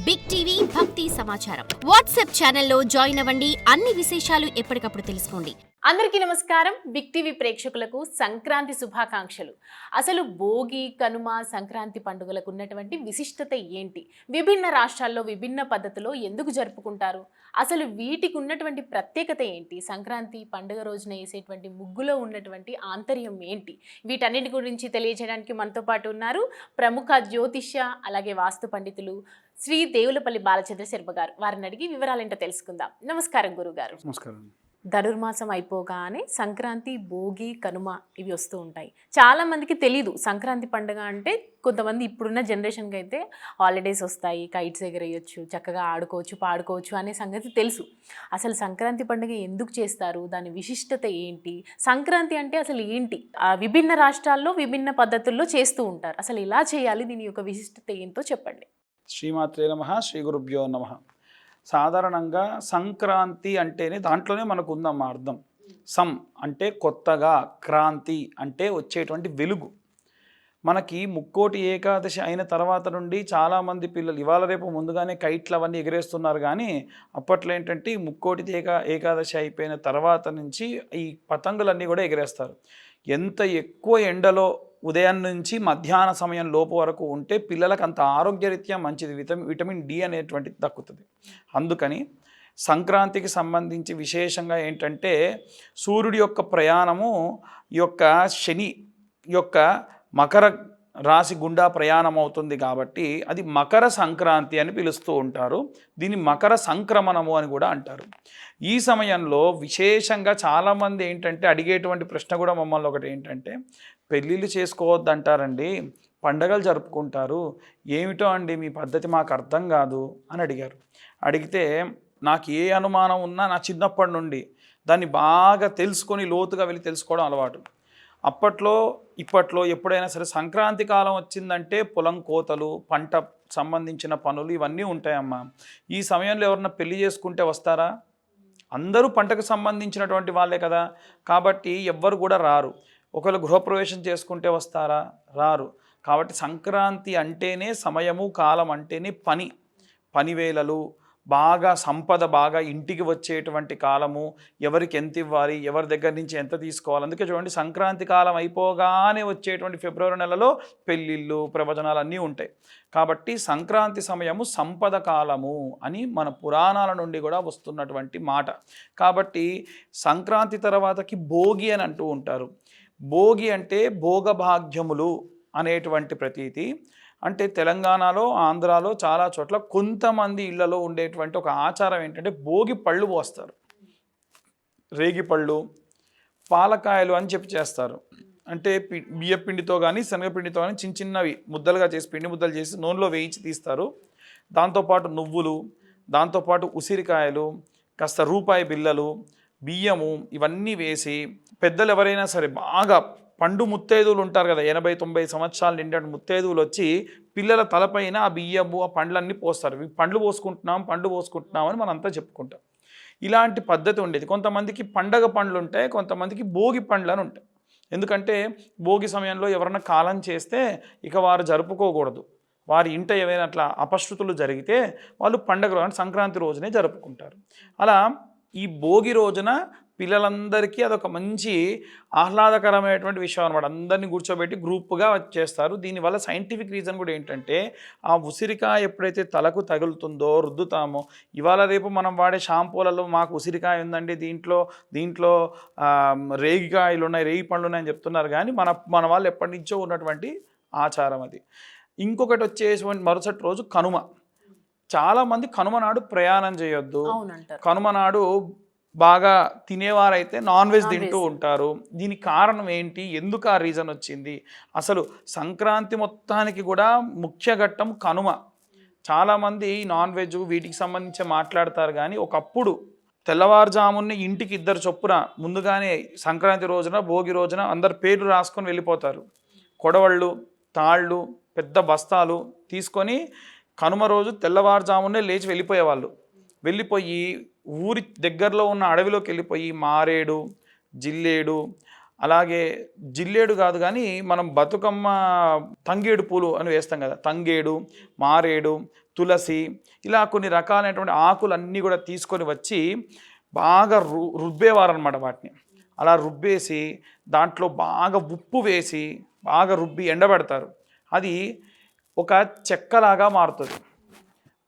Big TV భక్తి సమాచారం WhatsApp ఛానల్లో జాయిన్ అవ్వండి. అన్ని విశేషాలు ఎప్పటికప్పుడు తెలుసుకోండి. అందరికీ నమస్కారం. బిగ్ టీవీ ప్రేక్షకులకు సంక్రాంతి శుభాకాంక్షలు. అసలు భోగి, కనుమ, సంక్రాంతి పండుగలకు ఉన్నటువంటి విశిష్టత ఏంటి? విభిన్న రాష్ట్రాల్లో విభిన్న పద్ధతిలో ఎందుకు జరుపుకుంటారు? అసలు వీటికి ఉన్నటువంటి ప్రత్యేకత ఏంటి? సంక్రాంతి పండుగ రోజున వేసేటువంటి ముగ్గులో ఉన్నటువంటి ఆంతర్యం ఏంటి? వీటన్నిటి గురించి తెలియజేయడానికి మనతో పాటు ఉన్నారు ప్రముఖ జ్యోతిష్య అలాగే వాస్తు పండితులు శ్రీ దేవులపల్లి బాలచంద్ర శర్మ గారు. వారిని అడిగి వివరాలేంటో తెలుసుకుందాం. నమస్కారం గురుగారు. నమస్కారం. ధనుర్మాసం అయిపోగానే సంక్రాంతి, భోగి, కనుమ ఇవి వస్తూ ఉంటాయి. చాలా మందికి తెలీదు సంక్రాంతి పండుగ అంటే. కొంతమంది ఇప్పుడున్న జనరేషన్కి అయితే హాలిడేస్ వస్తాయి, కైట్స్ ఎగరేయచ్చు, చక్కగా ఆడుకోవచ్చు, పాడుకోవచ్చు అనే సంగతి తెలుసు. అసలు సంక్రాంతి పండుగ ఎందుకు చేస్తారు? దాని విశిష్టత ఏంటి? సంక్రాంతి అంటే అసలు ఏంటి? విభిన్న రాష్ట్రాల్లో విభిన్న పద్ధతుల్లో చేస్తూ ఉంటారు. అసలు ఎలా చేయాలి? దీని యొక్క విశిష్టత ఏంటో చెప్పండి. శ్రీమాత్రే నమః. శ్రీ గురుభ్యో నమః. సాధారణంగా సంక్రాంతి అంటేనే దాంట్లోనే మనకు ఉందమ్మా అర్థం. సం అంటే కొత్తగా, క్రాంతి అంటే వచ్చేటువంటి వెలుగు. మనకి ముక్కోటి ఏకాదశి అయిన తర్వాత నుండి చాలామంది పిల్లలు ఇవాళ రేపు ముందుగానే కైట్లు అవన్నీ ఎగరేస్తున్నారు. కానీ అప్పట్లో ఏంటంటే ఈ ముక్కోటి ఏకాదశి అయిపోయిన తర్వాత నుంచి ఈ పతంగులన్నీ కూడా ఎగరేస్తారు. ఎంత ఎక్కువ ఎండలో ఉదయం నుంచి మధ్యాహ్న సమయం లోపు వరకు ఉంటే పిల్లలకు అంత ఆరోగ్యరీత్యా మంచిది, విటమిన్ డి అనేటువంటిది దక్కుతుంది. అందుకని సంక్రాంతికి సంబంధించి విశేషంగా ఏంటంటే సూర్యుడి యొక్క ప్రయాణము ఈ యొక్క శని యొక్క మకర రాశి గుండా ప్రయాణం అవుతుంది కాబట్టి అది మకర సంక్రాంతి అని పిలుస్తూ ఉంటారు. దీన్ని మకర సంక్రమణము అని కూడా అంటారు. ఈ సమయంలో విశేషంగా చాలామంది ఏంటంటే అడిగేటువంటి ప్రశ్న కూడా మమ్మల్ని ఒకటి ఏంటంటే, పెళ్ళిళ్ళు చేసుకోవద్దంటారండి, పండగలు జరుపుకుంటారు, ఏమిటో అండి మీ పద్ధతి మాకు అర్థం కాదు అని అడిగారు. అడిగితే నాకు ఏ అనుమానం ఉన్నా నా చిన్నప్పటి నుండి దాన్ని బాగా తెలుసుకొని లోతుగా వెళ్ళి తెలుసుకోవడం అలవాటు. అప్పట్లో ఇప్పట్లో ఎప్పుడైనా సరే సంక్రాంతి కాలం వచ్చిందంటే పొలం కోతలు, పంట సంబంధించిన పనులు ఇవన్నీ ఉంటాయమ్మా. ఈ సమయంలో ఎవరన్నా పెళ్లి చేసుకుంటే వస్తారా? అందరూ పంటకు సంబంధించినటువంటి వాళ్ళే కదా. కాబట్టి ఎవ్వరు కూడా రారు. ఒకవేళ గృహప్రవేశం చేసుకుంటే వస్తారా? రారు. కాబట్టి సంక్రాంతి అంటేనే సమయము, కాలం అంటేనే పనివేళలు, బాగా సంపద బాగా ఇంటికి వచ్చేటువంటి కాలము, ఎవరికి ఎంత ఇవ్వాలి, ఎవరి దగ్గర నుంచి ఎంత తీసుకోవాలి. అందుకే చూడండి, సంక్రాంతి కాలం అయిపోగానే వచ్చేటువంటి ఫిబ్రవరి నెలలో పెళ్ళిళ్ళు, ప్రవచనాలు అన్నీ ఉంటాయి. కాబట్టి సంక్రాంతి సమయము సంపద కాలము అని మన పురాణాల నుండి కూడా వస్తున్నటువంటి మాట. కాబట్టి సంక్రాంతి తర్వాతకి భోగి అని అంటూ ఉంటారు. భోగి అంటే భోగభాగ్యములు అనేటువంటి ప్రతీతి. అంటే తెలంగాణలో, ఆంధ్రాలో చాలా చోట్ల కొంతమంది ఇళ్లలో ఉండేటువంటి ఒక ఆచారం ఏంటంటే భోగి పళ్ళు పోస్తారు. రేగిపళ్ళు, పాలకాయలు అని చెప్పి చేస్తారు. అంటే బియ్యపిండితో కానీ శనగపిండితో కానీ చిన్న చిన్నవి ముద్దలుగా చేసి, పిండి ముద్దలు చేసి నూనెలో వేయించి తీస్తారు. దాంతోపాటు నువ్వులు, దాంతోపాటు ఉసిరికాయలు, కాస్త రూపాయి బిళ్ళలు, బియ్యము ఇవన్నీ వేసి పెద్దలు ఎవరైనా సరే బాగా పండు ముత్తైదువులు ఉంటారు కదా, 80-90 సంవత్సరాలు నిండిన ముత్తైదువులు వచ్చి పిల్లల తలపైన ఆ బియ్యము, ఆ పండ్లన్నీ పోస్తారు. పండ్లు పోసుకుంటున్నాం అని మనంతా చెప్పుకుంటాం. ఇలాంటి పద్ధతి ఉండేది. కొంతమందికి పండగ పండ్లు ఉంటాయి, కొంతమందికి భోగి పండ్లు అని ఉంటాయి. ఎందుకంటే భోగి సమయంలో ఎవరన్నా కాలం చేస్తే ఇక వారు జరుపుకోకూడదు. వారి ఇంట ఏవైనా అట్లా అపశృతులు జరిగితే వాళ్ళు పండగ సంక్రాంతి రోజునే జరుపుకుంటారు. అలా ఈ భోగి రోజున పిల్లలందరికీ అదొక మంచి ఆహ్లాదకరమైనటువంటి విషయం అనమాట. అందరినీ కూర్చోబెట్టి గ్రూప్గా చేస్తారు. దీనివల్ల సైంటిఫిక్ రీజన్ కూడా ఏంటంటే, ఆ ఉసిరికాయ ఎప్పుడైతే తలకు తగులుతుందో, రుద్దుతామో, ఇవాళ రేపు మనం వాడే షాంపూలలో మాకు ఉసిరికాయ ఉందండి, దీంట్లో రేగికాయలు ఉన్నాయి, రేగి పండ్లు ఉన్నాయని చెప్తున్నారు. కానీ మన వాళ్ళు ఎప్పటి నుంచో ఉన్నటువంటి ఆచారం అది. ఇంకొకటి వచ్చేసి మరుసటి రోజు కనుమ. చాలామంది కనుమ నాడు ప్రయాణం చేయొద్దు, కనుమ నాడు బాగా తినేవారైతే నాన్ వెజ్ తింటూ ఉంటారు. దీనికి కారణం ఏంటి? ఎందుకు ఆ రీజన్ వచ్చింది? అసలు సంక్రాంతి మొత్తానికి కూడా ముఖ్య ఘట్టం కనుమ. చాలామంది నాన్ వెజ్ వీటికి సంబంధించి మాట్లాడతారు. కానీ ఒకప్పుడు తెల్లవారుజామునే ఇంటికి 2 చొప్పున ముందుగానే సంక్రాంతి రోజున, భోగి రోజున అందరు పేర్లు రాసుకొని వెళ్ళిపోతారు. కొడవళ్ళు, తాళ్ళు, పెద్ద బస్తాలు తీసుకొని కనుమ రోజు తెల్లవారుజామునే లేచి వెళ్ళిపోయేవాళ్ళు. వెళ్ళిపోయి ఊరి దగ్గరలో ఉన్న అడవిలోకి వెళ్ళిపోయి మారేడు, జిల్లేడు, అలాగే జిల్లేడు కాదు కానీ మనం బతుకమ్మ తంగేడు పూలు అని వేస్తాం కదా, తంగేడు, మారేడు, తులసి, ఇలా కొన్ని రకాలైనటువంటి ఆకులు అన్నీ కూడా తీసుకొని వచ్చి బాగా రుబ్బేవారు అనమాట. వాటిని అలా రుబ్బేసి దాంట్లో బాగా ఉప్పు వేసి బాగా రుబ్బి ఎండబెడతారు. అది ఒక చెక్కలాగా మారుతుంది.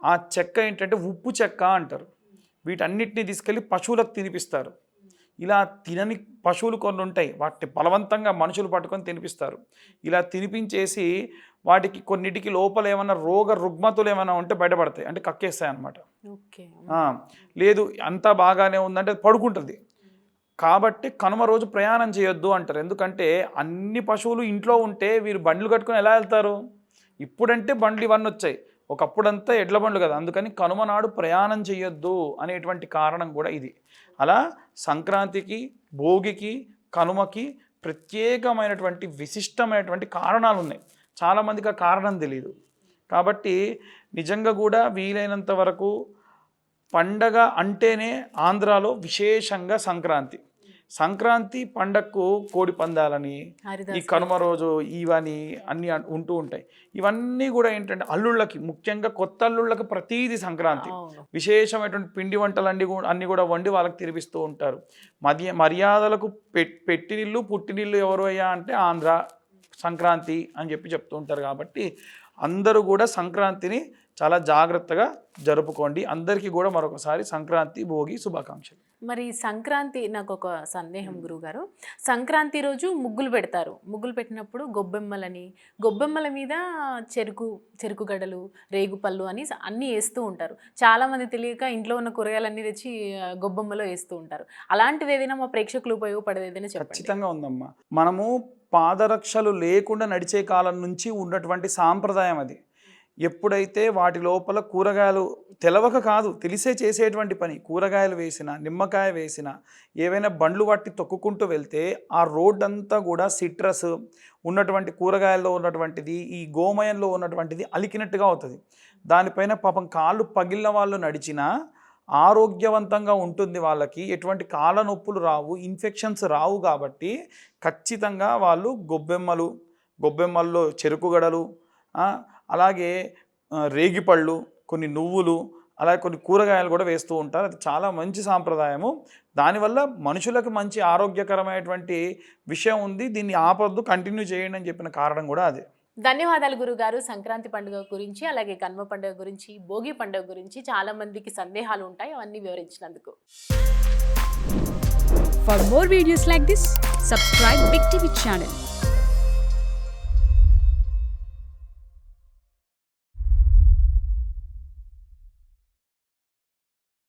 ఆ చెక్క ఏంటంటే ఉప్పు చెక్క అంటారు. వీటన్నిటిని తీసుకెళ్ళి పశువులకు తినిపిస్తారు. ఇలా తినని పశువులు కొన్ని ఉంటాయి, వాటిని బలవంతంగా మనుషులు పట్టుకొని తినిపిస్తారు. ఇలా తినిపించేసి వాటికి కొన్నిటికి లోపల ఏమైనా రుగ్మతులు ఏమైనా ఉంటే బయటపడతాయి, అంటే కక్కేస్తాయి అన్నమాట. లేదు అంతా బాగానే ఉందంటే పడుకుంటుంది. కాబట్టి కనుమ రోజు ప్రయాణం చేయొద్దు అంటారు. ఎందుకంటే అన్ని పశువులు ఇంట్లో ఉంటే వీరు బండ్లు కట్టుకొని ఎలా వెళ్తారు? ఇప్పుడంటే బండ్లు ఇవన్నీ వచ్చాయి, ఒకప్పుడంతా ఎడ్ల బండ్లు కదా. అందుకని కనుమ నాడు ప్రయాణం చేయొద్దు అనేటువంటి కారణం కూడా ఇది. అలా సంక్రాంతికి, భోగికి, కనుమకి ప్రత్యేకమైనటువంటి విశిష్టమైనటువంటి కారణాలు ఉన్నాయి. చాలామందికి ఆ కారణం తెలియదు. కాబట్టి నిజంగా కూడా వీలైనంత వరకు పండగ అంటేనే ఆంధ్రాలో విశేషంగా సంక్రాంతి పండగకు కోడి పందాలని, ఈ కనుమ రోజు ఇవని అన్నీ ఉంటూ ఉంటాయి. ఇవన్నీ కూడా ఏంటంటే అల్లుళ్ళకి, ముఖ్యంగా కొత్త అల్లుళ్ళకి ప్రతీది సంక్రాంతి విశేషమైనటువంటి పిండి వంటలు అన్నీ కూడా వండి వాళ్ళకి తినిపిస్తూ ఉంటారు. మర్యాదలకు పెట్టినిల్లు పుట్టినిల్లు ఎవరు అయ్యా అంటే ఆంధ్ర సంక్రాంతి అని చెప్తూ ఉంటారు. కాబట్టి అందరూ కూడా సంక్రాంతిని చాలా జాగ్రత్తగా జరుపుకోండి. అందరికీ కూడా మరొకసారి సంక్రాంతి, భోగి శుభాకాంక్షలు. మరి సంక్రాంతి, నాకు ఒక సందేహం గురువుగారు. సంక్రాంతి రోజు ముగ్గులు పెడతారు. ముగ్గులు పెట్టినప్పుడు గొబ్బెమ్మల మీద చెరుకు గడలు, రేగుపళ్ళు అని అన్నీ వేస్తూ ఉంటారు. చాలామంది తెలియక ఇంట్లో ఉన్న కూరగాయలన్నీ తెచ్చి గొబ్బెమ్మలో వేస్తూ ఉంటారు. అలాంటిది ఏదైనా మా ప్రేక్షకులు ఉపయోగపడేది ఏదైనా చెప్పండి. ఖచ్చితంగా ఉందమ్మా. మనము పాదరక్షలు లేకుండా నడిచే కాలం నుంచి ఉన్నటువంటి సాంప్రదాయం అది. ఎప్పుడైతే వాటి లోపల కూరగాయలు తెలవక కాదు, తెలిసే చేసేటువంటి పని, కూరగాయలు వేసిన, నిమ్మకాయ వేసిన, ఏవైనా బండ్లు వాటి తొక్కుకుంటూ వెళ్తే ఆ రోడ్ అంతా కూడా సిట్రస్ ఉన్నటువంటి కూరగాయల్లో ఉన్నటువంటిది, ఈ గోమయంలో ఉన్నటువంటిది అలికినట్టుగా అవుతుంది. దానిపైన పాపం కాళ్ళు పగిలిన వాళ్ళు నడిచినా ఆరోగ్యవంతంగా ఉంటుంది. వాళ్ళకి ఎటువంటి కాళ్ళ నొప్పులు రావు, ఇన్ఫెక్షన్స్ రావు. కాబట్టి ఖచ్చితంగా వాళ్ళు గొబ్బెమ్మల్లో చెరుకుగడలు, అలాగే రేగిపళ్ళు, కొన్ని నువ్వులు, అలాగే కొన్ని కూరగాయలు కూడా వేస్తూ ఉంటారు. అది చాలా మంచి సాంప్రదాయము. దానివల్ల మనుషులకు మంచి ఆరోగ్యకరమైనటువంటి విషయం ఉంది. దీన్ని ఆపొద్దు, కంటిన్యూ చేయండి అని చెప్పిన కారణం కూడా అదే. ధన్యవాదాలు గురుగారు. సంక్రాంతి పండుగ గురించి, అలాగే కనుమ పండుగ గురించి, భోగి పండుగ గురించి చాలా మందికి సందేహాలు ఉంటాయి, అవన్నీ వివరించినందుకు. For more videos like this, subscribe Big TV channel.